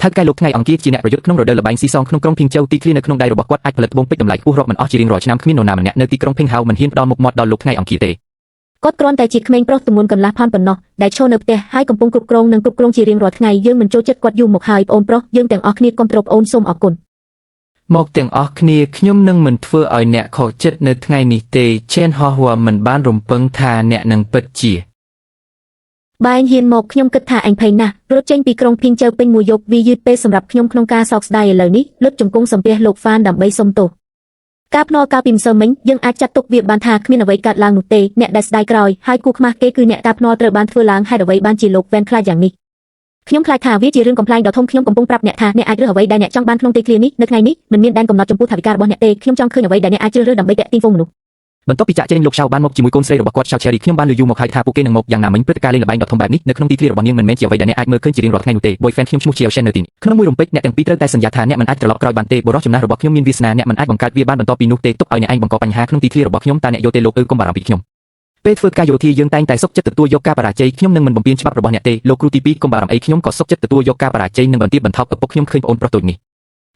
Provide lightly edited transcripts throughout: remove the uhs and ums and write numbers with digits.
ហើយកាយលោកថ្ងៃអង្គារជាអ្នកប្រយុទ្ធក្នុងរដូវល្បែងស៊ីសងក្នុងក្រុងភៀងជូទីឃ្លៀនៅក្នុងដៃរបស់គាត់អាចផលិតត្បូងពេជ្រតម្លៃខ្ពស់រាប់មិនអស់ជារៀងរាល់ឆ្នាំគ្មាននរណាម្នាក់នៅទីក្រុងភៀងហៅមិនហ៊ានផ្ដល់មុខមាត់ដល់លោកថ្ងៃអង្គារទេគាត់គ្រាន់តែជាក្មេងប្រុសទម្ងន់កន្លះផនប៉ុណ្ណោះដែលឈរនៅផ្ទះហើយកំពុងគ្រប់គ្រងនិងគ្រប់គ្រងជារៀងរាល់ថ្ងៃយើងមិនចូលចិត្តគាត់យូរមកហើយប្អូនប្រុសយើងទាំងអស់គ្នាគាំទ្រប្អូនសូមអរគុណមកទាំងអស់គ្នាខ្ញុំនឹងមិនធ្វើឲ្យអ្នកខកចិត្តនៅថ្ងៃនេះទេឆេនហោះហួរមិនបានរំពឹងថាអ្នកនឹងពិតជាបែរហ៊ានមកខ្ញុំគិតថាអញភ័យណាស់រត់ចេញពីក្រុងភៀងជើពេញមួយយប់វាយឺតពេលសម្រាប់ខ្ញុំក្នុងការសោកស្ដាយឥឡូវនេះលុតជង្គង់សំពះលោកហ្វានដើម្បីសុំទោសការភ្នាល់កាលពីម្សិលមិញយើងអាចចាត់ទុកវាបានថាគ្មានអ្វីកើតឡើងនោះទេអ្នកដែលស្ដាយក្រោយហើយគូខ្មាស់គេគឺអ្នកការភ្នាល់ត្រូវបានធ្វើឡើងហេតុអ្វីបានជាលោកវ៉ែនខ្លាចយ៉ាងនេះខ្ញុំខ្លាចថាវាជារឿងកំប្លែងដ៏ធំខ្ញុំកំពុងប្រាប់អ្នកថាអ្នកអាចរើសអ្វីដែលអ្នកចង់បានក្នុងពេលឃ្លានេះនៅថ្ងៃនេះមិនមានដែនកំណត់ចំពោះថវិការបស់អ្នកទេខ្ញុំចង់ឃើញអ្វីដែលអ្នកអាចជ្រើសរើសដើម្បីតាក់ទាញហ្វូងមនុស្សបន្ទាប់ពីចាក់ចែងលោកឆៅបានមកជាមួយកូនស្រីរបស់គាត់ឆៅឆេរីខ្ញុំបានលឺយូរមកហើយថាពួកគេនឹងមកយ៉ាងណាមិញព្រឹត្តិការណ៍លេងល្បែងដ៏ធំបែបនេះនៅក្នុងទីធ្លារបស់នាងមិនមែនជាអ្វីដែលអ្នកអាចមើលឃើញជារៀងរាល់ថ្ងៃនោះទេ boyfriend ខ្ញុំឈ្មោះជា Ocean នៅទីនេះក្នុងមួយរំពេចអ្នកទាំងពីរត្រូវតែសន្យាថាអ្នកមិនអាចត្រឡប់ក្រោយបានទេបុរសចំណាស់របស់ខ្ញុំមានវាសនាអ្នកមិនអាចបង្កើតវាបានបន្ទាប់ពីនោះទេទុកឲ្យអ្នកឯងបង្កបញ្ហាក្នុងទីធ្លារបស់ខ្ញុំតើអ្នកយល់ទេលោកកុំបារម្ភពីខ្ញុំពេលធ្វើការយោធាយើងតែងតែសុខចិត្តទទួលយកការបរាជ័យខ្ញុំនឹងមិនបំពានច្បាប់របស់អ្នកទេលោកគ្រូទី2កុំបារម្ភអីខ្ញុំក៏សុខចិត្តទទួលយកការបរាជ័យនិងបន្ទាបបន្ថប់ឪពុកខ្ញុំឃើញប្អូនប្រុសតូចនេះ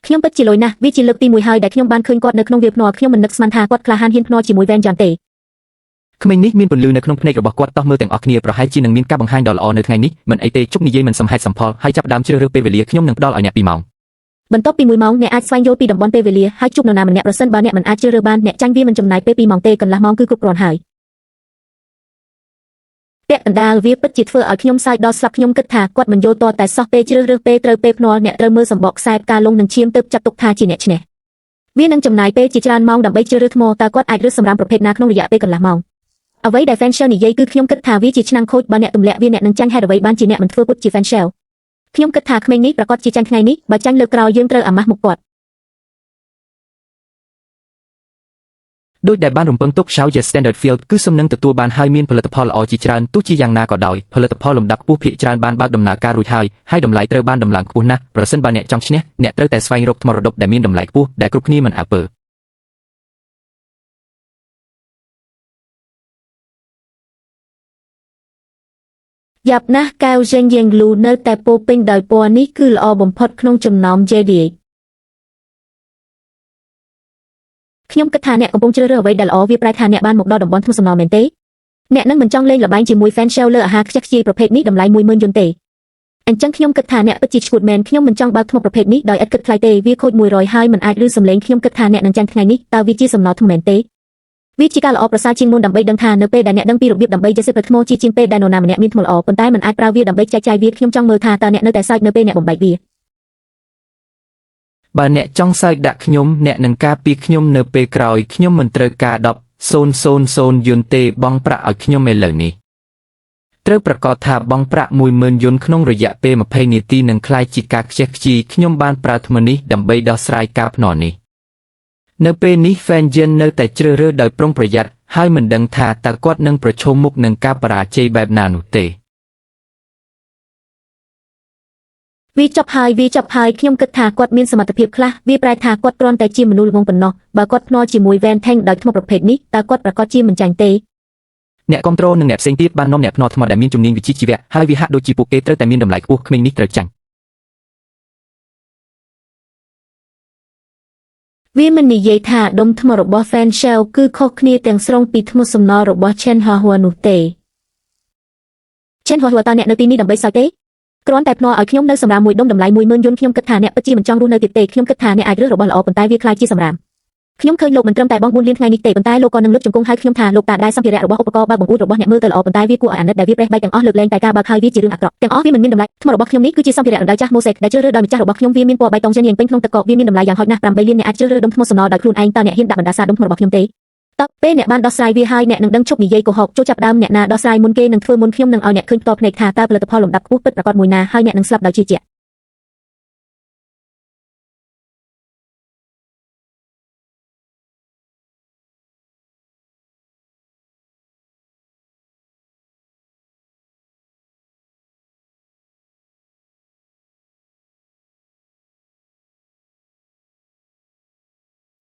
ខ្ញុំពិតជាលយណាស់វាជាលើកទី1ហើយដែលខ្ញុំបានឃើញគាត់នៅក្នុងវាភ្នាល់ខ្ញុំមិននឹកស្មានថាគាត់ក្លាហានហ៊ានភ្នាល់ជាមួយវ៉ែនយ៉ាងទេក្មេងនេះមានពន្លឺនៅក្នុងភ្នែករបស់គាត់តោះមើលទាំងអស់គ្នាប្រហែលជានឹងមានការបង្ហាញដ៏ល្អនៅថ្ងៃនេះមិនអីទេជប់និយាយមិនសមហេតុសមផលហើយចាប់ដើមជ្រើសរើសពេលវេលាខ្ញុំនឹងផ្ដល់ឲ្យអ្នក2ម៉ោងបន្ទាប់ពី1ម៉ោងអ្នកអាចស្វែងយល់ពីតំបន់ពេលវេលាហើយជួបនរណាម្នាក់ប្រសិនបើអ្នកមិនអាចជ្រើសរើសបានអ្នកចាញ់វាមិនចំណាយពេល2ម៉ោងទេកន្លះម៉ោងគឺគ្រប់គ្រាន់ហើយពាក់កណ្ដាលវាពិតជាធ្វើឲ្យខ្ញុំសើចដល់ស្លាប់ខ្ញុំគិតថាគាត់មិនយល់តតែសោះពេលជ្រើសរើសពេលត្រូវពេលភ្នាល់អ្នកត្រូវមើលសម្បកខ្សែផ្កាលងនឹងឈាមទៅចាត់ទុកថាជាអ្នកឈ្នះវានឹងចំណាយពេលជាច្រើនម៉ោងដើម្បីជ្រើសរើសថ្មតើគាត់អាចរើសសម្រាមប្រភេទណាក្នុងរយៈពេលកន្លះម៉ោងអ្វីដែល fan shell និយាយគឺខ្ញុំគិតថាវាជាឆ្នាំងខូចបើអ្នកទម្លាក់វាអ្នកនឹងចាញ់ហេតុអ្វីបានជាអ្នកមិនធ្វើពុតជា fan shell ខ្ញុំគិតថាក្មេងនេះប្រកាសជាចាញ់ថ្ងៃនេះបើចាញ់លើកក្រោយយើងត្រូវអាម៉ាស់មុខគាត់ដោយដែលបានរំពឹងទុក Shao Standard Field គឺសំនឹងទទួលបានហើយមានផលិតផលល្អជាច្រើនទោះជាយ៉ាងណាក៏ដោយផលិតផលលំដាប់ខ្ពស់ភាគច្រើនបានបើកដំណើរការរួចហើយតម្លៃត្រូវបានដំឡើងខ្ពស់ណាស់ប្រសិនបើអ្នកចង់ឈ្នះអ្នកត្រូវតែស្វែងរកថ្មរដុបដែលមានតម្លៃខ្ពស់ដែលគ្រប់គ្នាមិនអើពើយ៉ាប់ណាស់កែវចេញយេងលូនៅតែពោពេញដោយពណ៌នេះគឺល្អបំផុតក្នុងចំណោម JDH ខ្ញុំគិតថាអ្នកកំពុងជ្រើសរើសអ្វីដែលល្អវាប្រែថាអ្នកបានមកដល់តំបន់ថ្មសំណល់មែនទេអ្នកនឹងមិនចង់លេងល្បែងជាមួយ fan shell លើអាហារខ្ជះខ្ជាយប្រភេទនេះតម្លៃ 10000 យន់ទេអញ្ចឹងខ្ញុំគិតថាអ្នកពិតជាឈួតមែនខ្ញុំមិនចង់បើកថ្មប្រភេទនេះដោយឥតគិតថ្លៃទេវាខូច100ហើយមិនអាចឬសំឡេងខ្ញុំគិតថាអ្នកនឹងចាញ់ថ្ងៃនេះតើវាជាសំណល់ថ្មមែនទេវាជាការល្អប្រសើរជាងមុនដើម្បីដឹងថានៅពេលដែលអ្នកដឹងពីរបៀបដើម្បីចេះសិបថ្មជាជាងពេលដែលនរណាម្នាក់មានថ្មល្អប៉ុន្តែមិនអាចប្រើវាដើម្បីចែកចាយវាខ្ញុំចង់មើលថាតើអ្នកនៅតែសើចនៅពេលអ្នកបំបែកវាបើអ្នកចង់សើចដាក់ខ្ញុំអ្នកនឹងការពារខ្ញុំនៅពេលក្រោយខ្ញុំមិនត្រូវការ10,000 យន់ទេបង់ប្រាក់ឲ្យខ្ញុំឥឡូវនេះត្រូវប្រកាសថាបង់ប្រាក់10000 យន់ក្នុងរយៈពេល20នាទីនឹងក្លាយជាការខ្ជះខ្ជាយខ្ញុំបានប្រើថ្មនេះដើម្បីដោះស្រាយការភ្នាល់នេះនៅពេលនេះ Fan Jen នៅតែជ្រើសរើសដោយប្រុងប្រយ័ត្នហើយមិនដឹងថាតើគាត់នឹងប្រឈមមុខនឹងការបរាជ័យបែបណានោះទេវាចប់ហើយខ្ញុំគិតថាគាត់មានសមត្ថភាពខ្លះវាប្រែថាគាត់គ្រាន់តែជាមនុស្សល្ងងប៉ុណ្ណោះបើគាត់ភ្នាល់ជាមួយ Van Tank ដោយថ្មប្រភេទនេះតើគាត់ប្រកាសជាមិនចាញ់ទេអ្នកគ្រប់គ្រងនិងអ្នកផ្សេងទៀតបាននាំអ្នកភ្នាល់ថ្មដែលមានជំនាញវិជ្ជាជីវៈហើយវាហាក់ដូចជាពួកគេត្រូវតែមានតម្លៃខ្ពស់ក្មេងនេះត្រូវចាញ់វាមិននិយាយថាដុំថ្មរបស់ Fan Shell គឺខុសគ្នាទាំងស្រុងពីថ្មសំណល់របស់ Chen Hua នោះទេ Chen Hua តើអ្នកនៅទីនេះដើម្បីសើចទេគ្រាន់តែភ្នាល់ឲ្យខ្ញុំនៅសម្រាមមួយដុំតម្លៃ 10000 យន់ខ្ញុំគិតថាអ្នកពិតជាមិនចង់រស់នៅទៀតទេខ្ញុំគិតថាអ្នកអាចរើសរបស់ល្អប៉ុន្តែវាខ្លាចជាសម្រាមខ្ញុំឃើញលោកមិនត្រឹមតែបង់4លានថ្ងៃនេះទេប៉ុន្តែលោកក៏នឹងលើកជង្គង់ឲ្យខ្ញុំថាលោកតាដែលសម្ភារៈរបស់ឧបករណ៍បើកបង្អួតរបស់អ្នកមើលទៅល្អប៉ុន្តែវាគួរឲ្យអាណិតដែលវាប្រេះបែកទាំងអស់លើកលែងតែការបើកហើយវាជារឿងអាក្រក់ទាំងអស់វាមិនមានតម្លៃថ្មរបស់ខ្ញុំនេះគឺជាសម្ភារៈរណ្ដៅចាស់ Mosaic ដែលជ្រើសរើសដោយម្ចាស់របស់ខ្ញុំវាមានពណ៌បៃតងចេញយ៉ាងពេញក្នុងទឹកកកវាមានតម្លៃយ៉ាងហោចណាស់8លានអ្នកអាចជ្រើសរើសដុំថ្មសំណល់ដោយខ្លួនឯងតើអ្នកហ៊ានដាក់បណ្ដាសាដុំថ្មរបស់ខ្ញុំទេតើពេលអ្នកបានដោះស្រាយវាហើយអ្នកនឹងដឹងឈប់និយាយកុហកចូលចាប់ដើមអ្នកណាដោះស្រាយមុនគេនឹងធ្វើមុនខ្ញុំនឹងឲ្យអ្នកឃើញផ្ទាល់ភ្នែកថាតើផលិតផលលំដាប់ខ្ពស់ពិតប្រាកដមួយណាហើយអ្នកនឹងស្លាប់ដោយជឿជាក់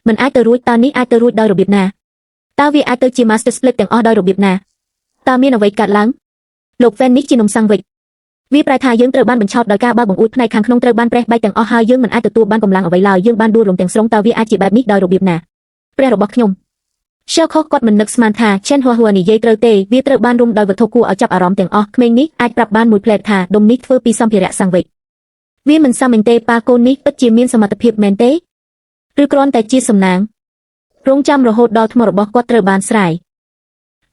មិនអាចទៅរួចតើនេះអាចទៅរួចដោយរបៀបណាតើវាអាចទៅជា Master Split ទាំងអស់ដោយរបៀបណាតើមានអ្វីកើតឡើងលោក Fan នេះជានំសាំងវិច វាប្រែថាយើងត្រូវបានបញ្ឆោតដោយការបើកបង្អួចផ្នែកខាងក្នុងត្រូវបានប្រេះបែកទាំងអស់ហើយយើងមិនអាចទទួលបានកម្លាំងអ្វីឡើយយើងបានដួលរំទាំងស្រុងតើវាអាចជាបែបនេះដោយរបៀបណាព្រះរបស់ខ្ញុំSherlock គាត់មិននឹកស្មានថា Chen Hua និយាយត្រូវទេវាត្រូវបានរុំដោយវត្ថុគួរឲ្យចាប់អារម្មណ៍ទាំងអស់ក្មេងនេះអាចប្រាប់បានមួយផ្លែតថាដុំនេះធ្វើពីសម្ភារៈសាំងវែកវាមិនសមមែនទេប៉ាកូននេះពិតជាមានសមត្ថភាពមែនទេឬគ្រាន់តែជាសំណាងរងចាំរហូតដល់ថ្មរបស់គាត់ត្រូវបានស្រាយ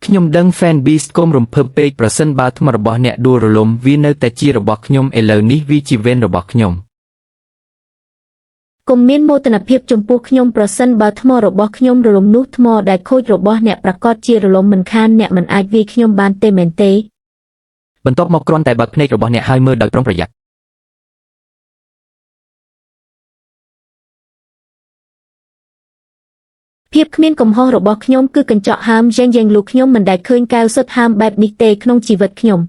ខ្ញុំដឹង Fan Beast កុំរំភើបពេកប្រសិនបើថ្មរបស់អ្នកដួលរលំវានៅតែជារបស់ខ្ញុំឥឡូវនេះវាជាវេនរបស់ខ្ញុំកុំមានមោទនភាពចំពោះខ្ញុំប្រសិនបើថ្មរបស់ខ្ញុំរលំនោះថ្មដែលខូចរបស់អ្នកប្រកាសជារលំមិនខានអ្នកមិនអាចវាយខ្ញុំបានទេមែនទេបន្ទាប់មកគ្រាន់តែបើកភ្នែករបស់អ្នកហើយមើលដោយប្រុងប្រយ័ត្នភាពគ្មានកំហុសរបស់ខ្ញុំគឺកញ្ចក់ហើមយ៉ាងលូខ្ញុំមិនដែលឃើញកែវសុទ្ធហើមបែបនេះទេក្នុងជីវិតខ្ញុំ